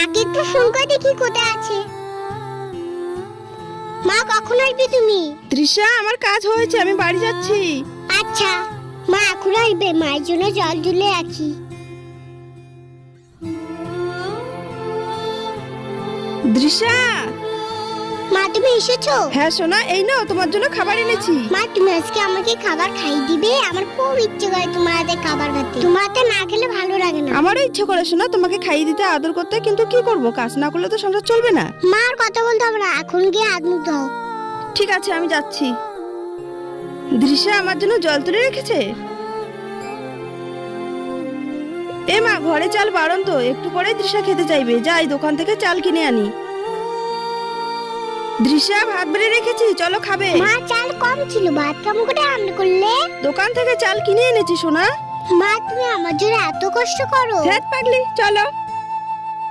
মাকে একটু ফোন করে দেখি কোথায় আছে। মা কখন আসবে তুমি? তৃষা, আমার কাজ হয়েছে, আমি বাড়ি যাচ্ছি। আচ্ছা, মা এখন আসবে, মায়ের জন্য জল তুলে রাখি। তৃষা! মা তুমি এসেছো? হ্যাঁ সোনা, এই নাও তোমার জন্য খাবার এনেছি। মা তুমি আজকে আমাকে খাবার খাইয়ে দিবে? আমার খুব ইচ্ছে করে তোমার হাতে খাবার খেতে। তোমার হাতে না খেলে ভালো লাগে না। আমারও ইচ্ছে করে সোনা তোমাকে খাইয়ে দিতে, আদর করতে, কিন্তু কি করব, কাজ না করলে তো সংসার চলবে না। মার কথা বলতে হবে না, এখন গিয়ে হাত মুখ ধোও। ঠিক আছে, আমি যাচ্ছি। তৃষা আমার জন্য জল তুলে রেখেছে। এ মা, ঘরে চাল বারণ তো, একটু পরে তৃষা খেতে চাইবে, যাই দোকান থেকে চাল কিনে আনি। তৃষা, ভাত বেড়ে রেখেছি, চলো খাবে। মা চাল কম ছিল, ভাত কেমন করে রান্না করলে? দোকান থেকে চাল কিনে এনেছি সোনা। মা তুমি আমার জন্য এত কষ্ট করো? ধ্যাৎ পাগলি, চলো।